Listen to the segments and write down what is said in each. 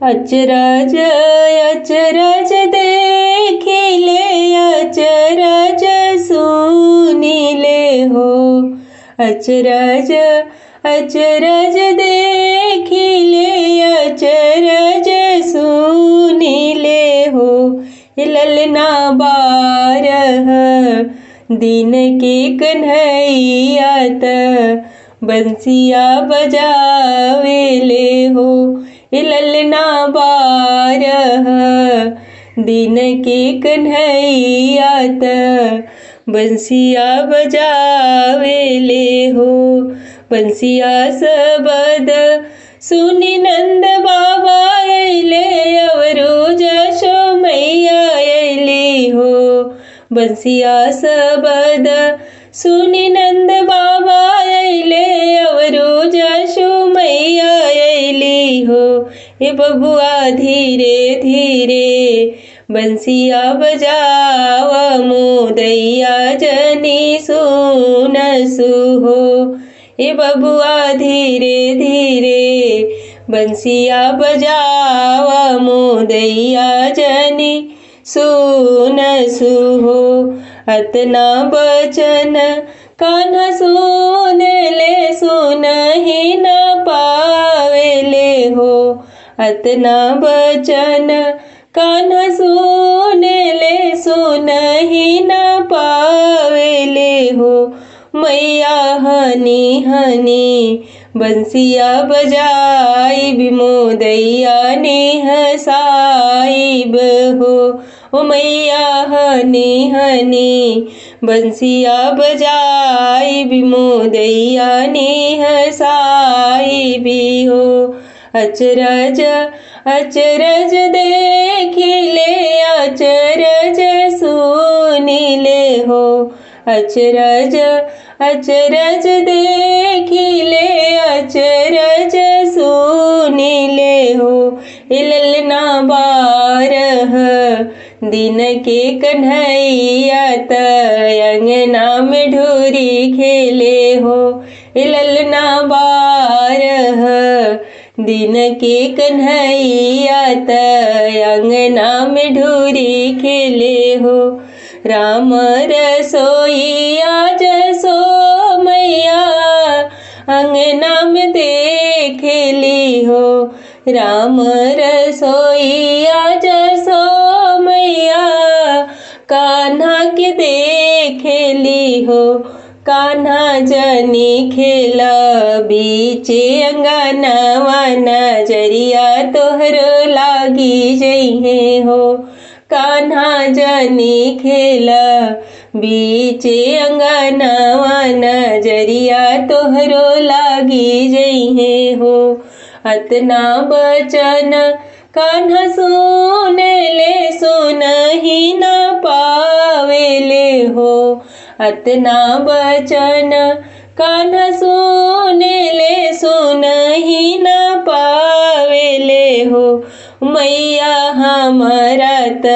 अचरज अचरज देखिले अचरज सुनिले हो। अचरज अचरज देखिले अचरज सुनिले हो। ललना 12 दिन के कन्हैया त बंसिया बजावेले हो। ललना 12 दिन के कन्हैया त बंसिया बजावेले हो। बंसिया सबद सुनी नंद बाबा अइले अवरो जशोमैया अइली हो। बंसिया सबद सुनी नंद बाबा अइले अवरो जशोमैया अइली हो। ए बबुआ धीरे धीरे बंसिया बजावा मोदैया जनी सुनसु हो। ए बबुआ धीरे धीरे बंसिया बजावा मोदैया जनी सुनसु हो। अतना बचन कान्हा सुन ले सुनहि न पावेले हो। अतना बचन कान्हा सुन ले सुनहि न पावेले हो। मैया हनी हनी बंसिया बजाई मोदैया ने हसाइब हो। ओ मैया हनी हनी बंसिया बजाई मोदैया ने हसाइबी हो। अचरज अचरज देखिले अचरज सुनिले हो। अचरज अचरज देखिले अचरज सुनिले हो। ललना 12 दिन के कन्हैया त अंगना में ढोरी खेले हो। ललना 12 दिन के कन्हैया त अंगना में ढोरी खेले हो। राम रसोईया जसोमैया अंगना में देखली हो। राम रसोईया जसोमैया कान्हा के देखली हो। कान्हा जनी खेला बीचे अंगनवा नजरिया तोहरो लागी जइहे हो। कान्हा जनी खेला बीचे अंगनवा नजरिया तोहरो लागी जइहे हो। अतना बचन कान्हा सुन ले सुनहि न पावेले हो। अतना बचन कान्हा सुन ले सुनहि न पावेले हो। मैया हमारा त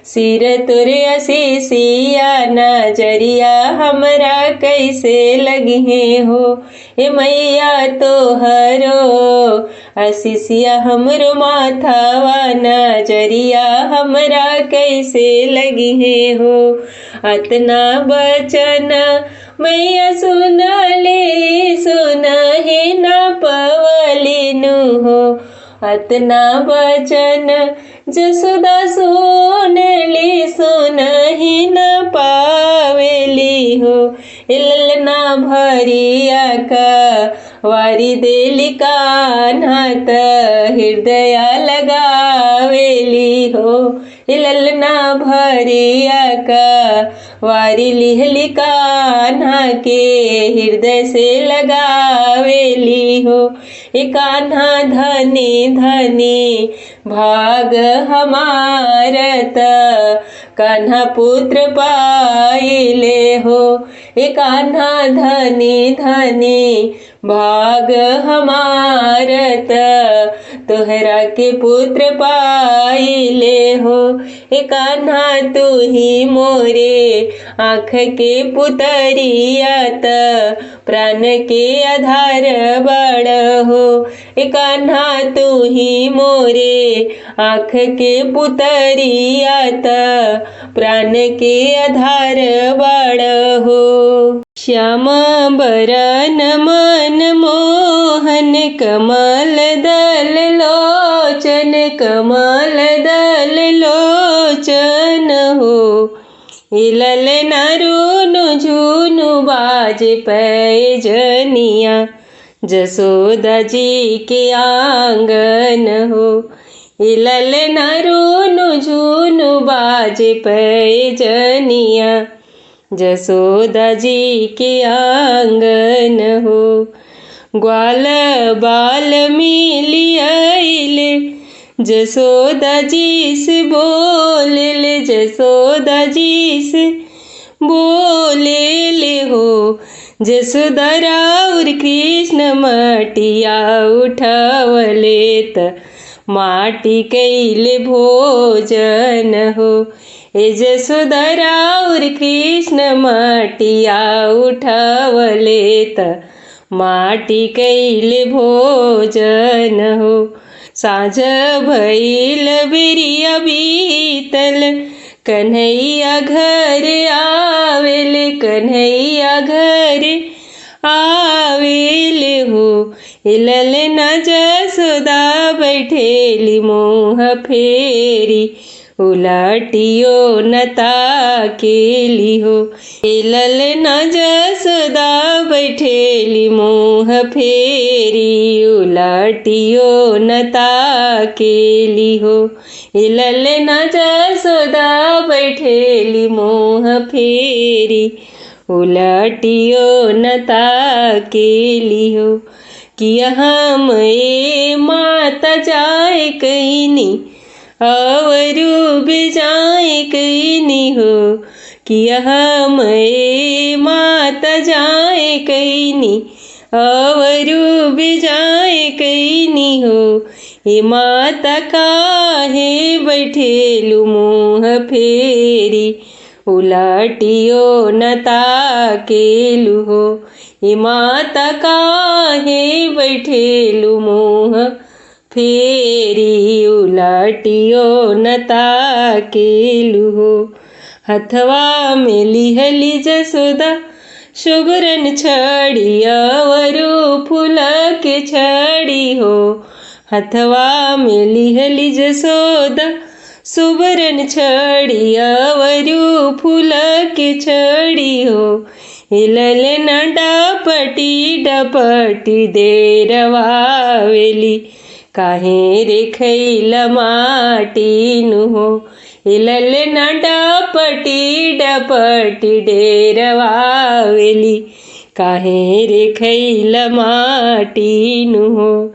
सिर तुरे असीसिया नजरिया हमरा कैसे लगे हो। ए मैया तोहरो असीसिया हमरो माथावा नजरिया हमरा कैसे लगे हो। अतना बचन मैया सुन ले सुनहि न पवलिनु हो। अतना बचन जसोदा सुन ली सुनहि न पावेली हो। ललना भरिया का वारी देली कान्हा त हृदय लगावेली हो। ललना भरिया का वारी लिहली कान्हा के हृदय से लगावेली हो। ए कान्हा धनी धनी भाग हमार त कान्हा पुत्र पाइले हो। ए कान्हा धनी धनी भाग हमारत, तोहरा के पुत्र पाइले हो। ए कान्हा तू ही मोरे आँख के पुतरियत, प्राण के आधार बड़ हो। ए कान्हा तू ही मोरे आँख के पुतरियत, प्राण के आधार बड़ हो। श्याम बरन मन मोहन कमल दल लोचन, कमल दल लोचन हो। ललना रूनु झूनु बाज पैजनिया, जसोदा जी के आंगन हो। ललना रूनु झूनु बाज पैजनिया, जसोदा जी के आंगन हो। ग्वाल बाल मिली आइले, जसोदा जी से बोले, जसोदा जी से बोले ले हो। जसोदा राउर कृष्ण मटिया उठावले त, माटी कैले भोजन हो। ए जसोदा राउर कृष्ण मटिया उठावले त, माटी कैले भोजन हो। साँझ भइल बेरिया बीतल, कन्हैया घर आवेले, कन्हैया घर आवेले हो। ललना जसोदा बैठेली मुँह फेरी, उलटियो न ताकेली हो। ललना जसोदा बैठेली मुँह फेरी, उलटियो न ताकेली हो। ललना जसोदा बैठेली मुँह फेरी, उलटियो न ताकेली हो। किया हम ए माता जाए कईनी, अवरू जाए कईनी हो। किया हम ए माता जाए कईनी, अवरू जाए कईनी हो। ए माता काहे बैठेलु मुँह फेरी, उलटियो न ताकेलु हो। ए माता काहे बैठेलु मुँह फेरी, उलटियो न ताकेलु हो। हथवा में लिहली जसोदा शुभ्रन छड़ी, अवरू फूल के छड़ी हो। हथवा में लिहली जसोदा शुभ्रन छड़ी, अवरू फूल के छड़ी हो। ललना डपटी डपटी देरवावेली, काहे रे खैला माटीनु हो। ललना डपटी डपटी डेरवावेली, काहे रे खैला माटीनु हो।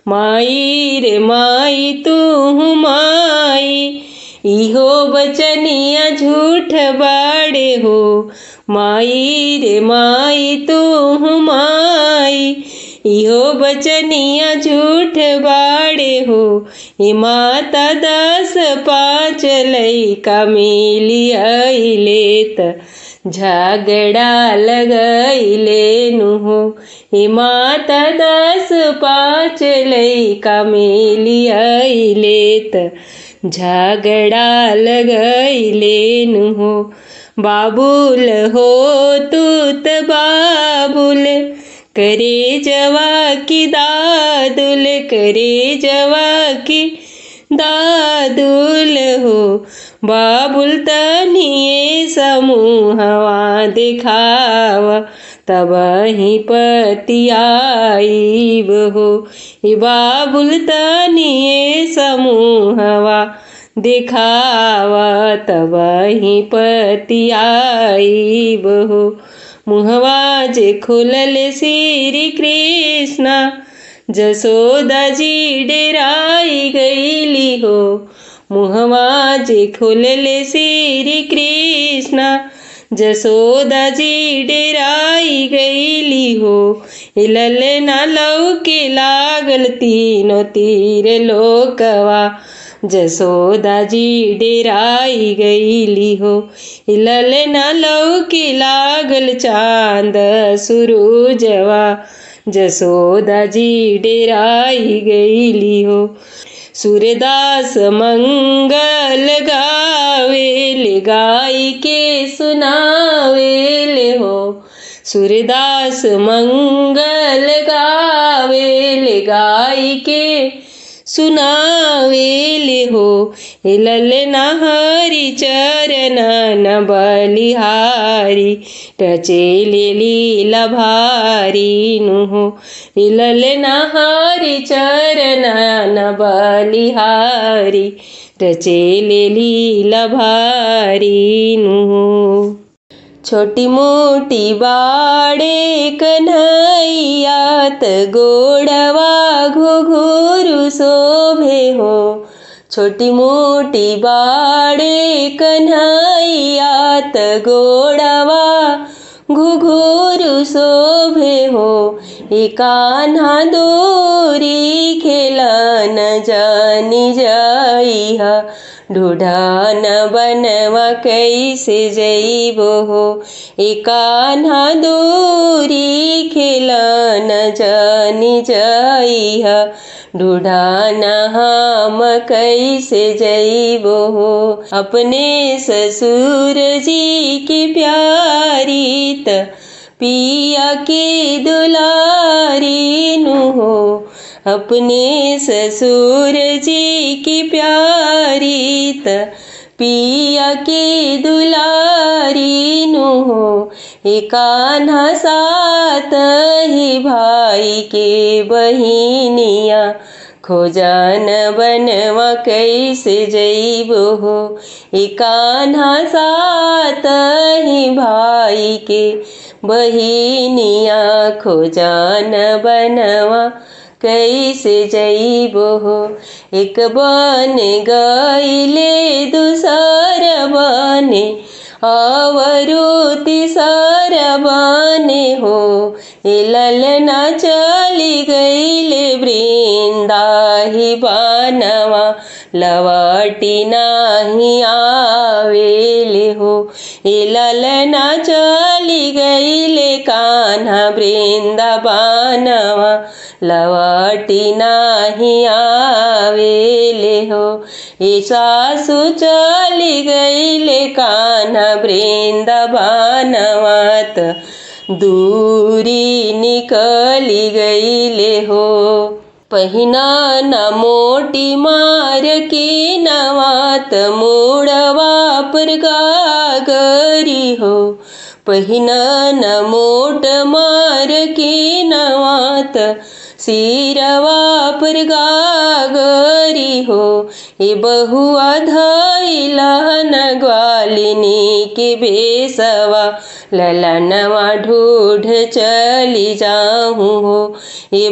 माई रे माई तू माई, इहो बचनिया झूठ बाड़े हो। माई रे माई तू माई, इहो बचनिया झूठ बाड़े हो। ए माता 10-5 लइका मिली आइले त, झगड़ा लगैले नु हो। ए माता 10-5 लइका मिली आइले त, झगड़ा लगैले नु हो। बाबुल हो तू त बाबुल, करे जवा की दादुल, करे जवा की दादुल हो। बाबुल तनिए समूहवा दिखावा, तब ही पतियाईब हो। ए बाबुल तनिए समूहवा दिखावा, तब ही पतियाईब हो। मुहवा जे खुलल श्री कृष्णा, जसोदा जी डेराई गईली हो। मुहवा जे खोलले श्री कृष्णा। जसोदा जी डेराई गईली हो, ललना लौके लागल तीनों तीर लोकवा। जसोदा जी डेराई गईली हो, ललना लौके लागल चांद सुरुजवा। जसोदा जी डेराई गईली हो। सूरदास मंगल गावेले, गाई के सुनावेले हो। सूरदास मंगल गावेले, गाई के सुनावेले हो। ललना हरि चरणन बलिहारी, रचेले लीला भारी नु। ललना हरि चरणन बलिहारी, रचेले लीला भारी नु। छोटी मोटी बाड़े कन्हैयात, गोड़वा घुघुरु शोभे हो। छोटी मोटी बाड़े कन्हैयात, गोड़वा घुघुरु शोभे हो। कान्हा दूरी खेलन जानी जाइहा, ढूढ़ान बनवा कैसे जइबो हो। कान्हा दूरी खेलन जानी जाइहा, ढूढ़ान हम कैसे जइबो हो। अपने ससुर जी की प्यारी त पिया के दुलारी नु हो। अपने ससुर जी की प्यारी त पिया के दुलारी नु हो। कान्हा सात ही भाई के बहिनिया, खोजन बनवा कैसे जइबो हो। कान्हा सात ही भाई के बहिनिया, खोजन बनवा कैसे जइबो हो। एक बन गईले दूसर बने, अवरु तीसर बने हो। ललना चली गईले वृंदाही बनवा, लवटी नाही आवेले हो। ललना चली गईले कान्हा वृंदावनवा, लवटी नाही आवेले हो। सासु चली गईले कान्हा वृंदावनवात, दूरी निकली गईले हो। पहिना न मोटी मार की नवात, मोड़वा पर गागरी हो। पहिना न मोट मार की नवात, सिरवा पर गागरी हो। बहुआ धैला न ग्वालिनी के बेसवा, ललनवा ढूढ़ चली जाऊँ हो।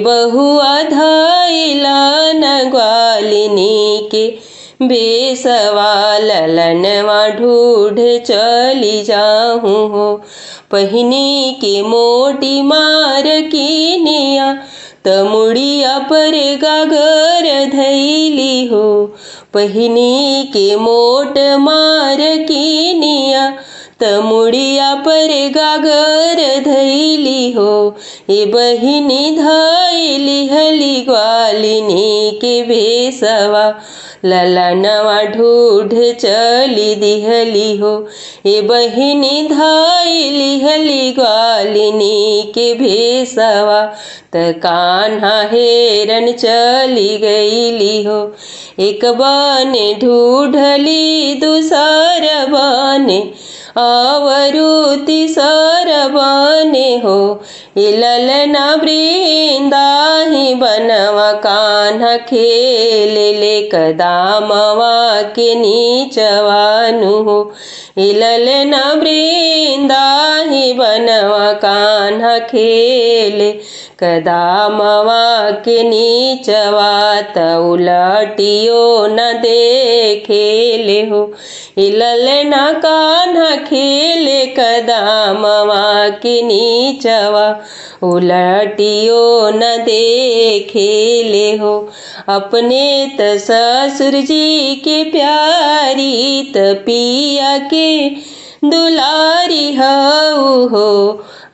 बहुआ धैला न ग्वालिनी के बेसवा, ललनवा ढूढ़ चली जाऊँ हो। पहिनी के मोटी मार की निया, तमुड़िया पर गागर धैली हो। पहिनी के मोट मार की निया, तमुड़िया पर गागर धैली हो। बहिनी धैली हली ग्वालिनी के भेसवा, ललनवा ढूढ़ चली दिहली हो। बहिनी धैली हली ग्वालिनी के भेसवा, त कान्हा हेरन चली गईली हो। एक बने ढूढ़ली दूसर बने, आवरुति सरबने हो। ललना वृंदाही बनवा कान्हा खेले कदामवा के नीचवानु हो। ललना वृंदाही बनवा कान्हा खेले कदामवा के नीचवा त उलटियो न देखेले हो। ललना कान्हा खेले कदामवा के नीचवा उलटियो न देखेले हो। अपने त ससुर जी के प्यारी त पिया के दुलारी हऊ हो।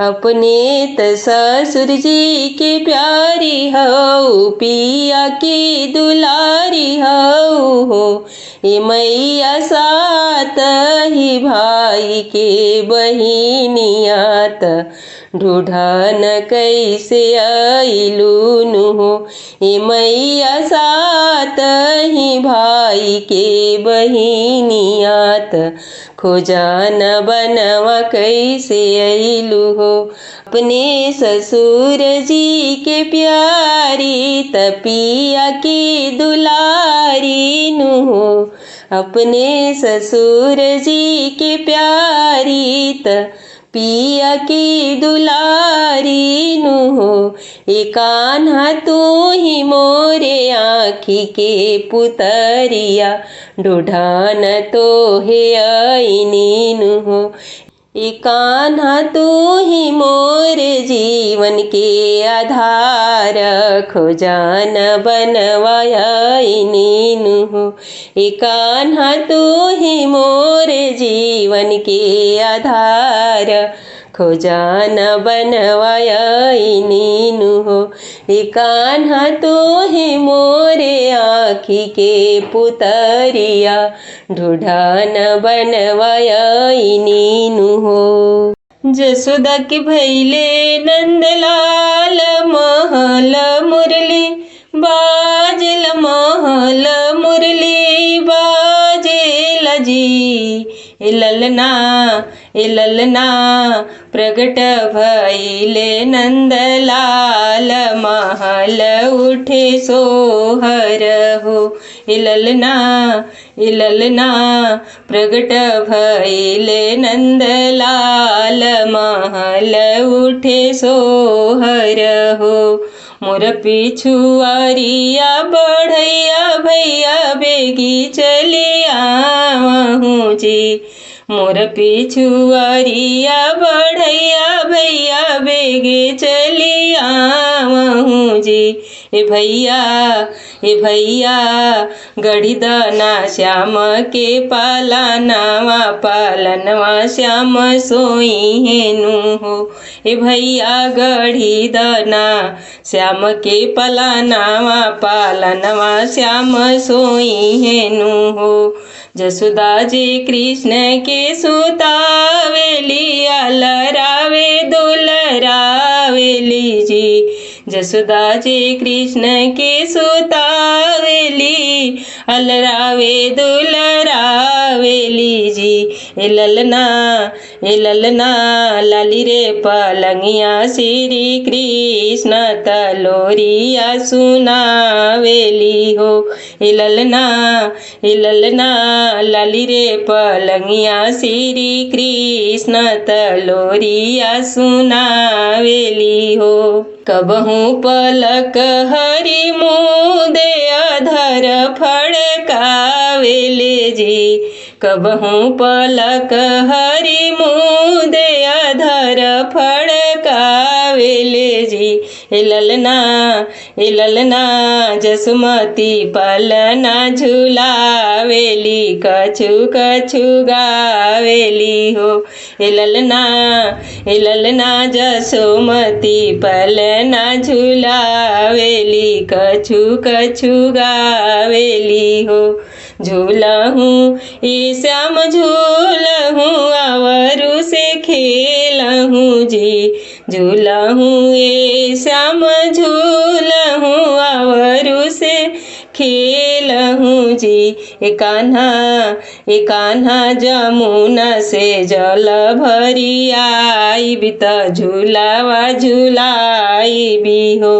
अपने त ससुर जी के प्यारी हऊ पिया की दुलारी हऊ हो। मैया सात ही भाई के बहिनिया त ढूढ़न कैसे आइलूनु हो। मैया सात ही भाई के बहिनिया त खोजन बनवा कैसे आइलू हो। अपने ससुर जी के प्यारी त पिया की दुलारी नु हो। अपने ससुर जी के प्यारी त पिया की दुलारी नु हो। कान्हा तू ही मोरे आँखी के पुतरिया ढूढ़न तो हे आईनी नु हो। कान्हा तू ही मोरे जीवन के आधार खोजन बनवाइनी नु हो। कान्हा तू ही मोरे जीवन के आधार खोजन बनवाइनी नु हो। कान्हा तू ही मोरे आँखी के पुतरिया ढूढ़न बनवाइनी नु हो। जसोदा के भैले नंदलाल महल मुरली बाजल महल मुरली बाजेला जी। ललना प्रगट भैले नंदलाल महल उठे सोहर हो। ललना प्रगट भैले नंदलाल महल उठे सोहर हो। मोर पिछुआरिया बढ़ैया भैया बेगी चली आवहूँ जी। मोर पिछुआरिया बढ़ैया भैया बेगे चली आवहूँ जी। ए भैया गढ़ी दाना श्याम के पालनवा श्याम सोई हेनु हो। ए भैया गढ़ी दाना श्याम के पालनवा श्याम सोई हेनु हो। जसोदा जी कृष्ण के सुतावेली अलरावे दुलरावेली जी। जसोदा जी कृष्ण के सुतावेली अलरावे दुलरावेली जी। ए ललना लाली रे पलंगिया श्री कृष्ण तलोरिया सुनावेली हो। ए ललना लाली रे पलंगिया श्री कृष्ण तलोरिया सुनावेली हो। कबहू पलक हरि मुदे अधर फड़कावेले जी। कबहू पलक हरि मुदे अधर फड़कावेले जी। ए ललना जसुमती पलना झुलावेली कछु कछु गावेली हो। ए ललना जसुमती पलना झुलावेली कछु कछु गावेली हो। झूलहूँ ए श्याम झूलहूँ आवरू से खेलहूँ जी। झूलहूँ ए श्याम झूलहूँ आवरू से खेलहूँ जी। ए कान्हा जमुना से जल भरी आई भी त झूलावा झूलाई भी हो।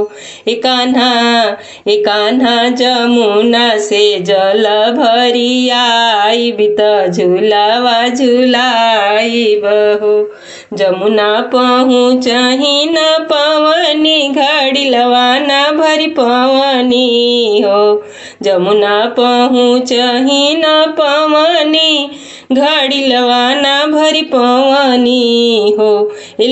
ए कान्हा जमुना से जल भरी आई भी त झूलावा झूलाई बहो। जमुना पहुँचही न पवनी घड़ी लवाना भरी पवनी हो। जमुना पहुँचही न पवनी घड़ी लवाना भरी पवनी हो। ए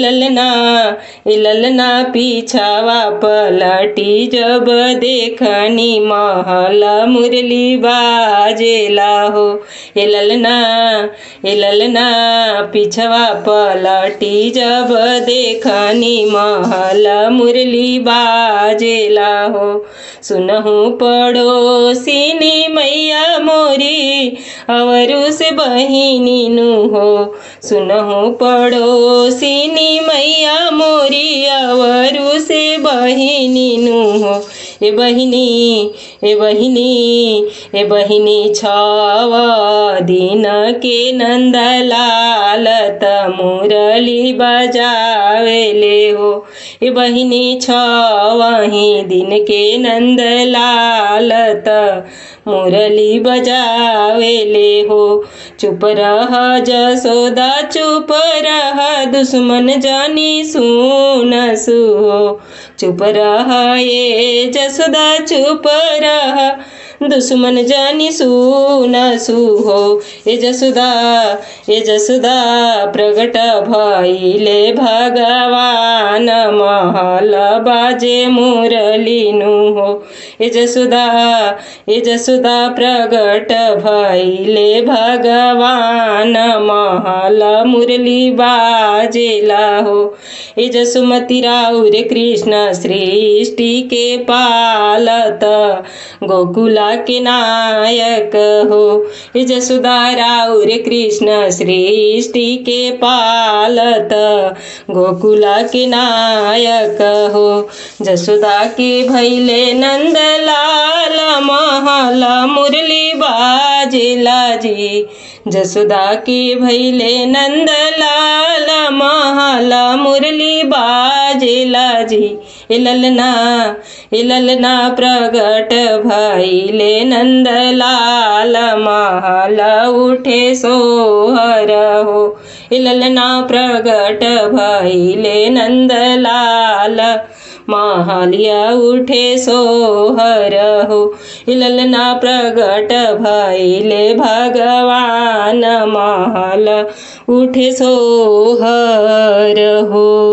ललना पीछावा पलटी जब देखनी महल मुरली बाजेला हो। ए ललना पीछावा पलटी जब देखनी महल मुरली बाजेला हो। सुनहु पड़ोसिनी मैया मोरी अवरु से बहिनी नु हो। सुनहु पड़ोसिनी मैया मोरी अवरु से बहिनी नु हो। ए बहिनी छव दिन के नंदलाल त मुरली बजावेले हो। ए बहिनी छवही दिन के नंदलाल त मुरली बजावेले हो। चुप रह जसोदा चुप रह दुश्मन जानी सुनसु हो। चुप रह ये जसोदा चुप रह दुश्मन जानी सुनसु हो। ए जसोदा प्रगट भइले भगवान महल बाजे मुरली नु हो। ए जसोदा प्रगट भइले भगवान महल मुरली बाजेला हो। ए जसुमती राउर कृष्ण सृष्टि के पालत गोकुला के नायक हो। ए जसोदा राउर कृष्ण सृष्टि के पालत गोकुला के नायक हो। जसोदा के भैले नंदलाल महल मुरली बाजेला जी। जसोदा के भैले नंदलाल महल मुरली बाजेला जी। ए ललना प्रगट भइले नंदलाल महल उठे सोहर हो। ए ललना प्रगट भइले नंदलाल महलिया उठे सोहर हो। ए ललना प्रगट भइले भगवान महल उठे सोहर हो।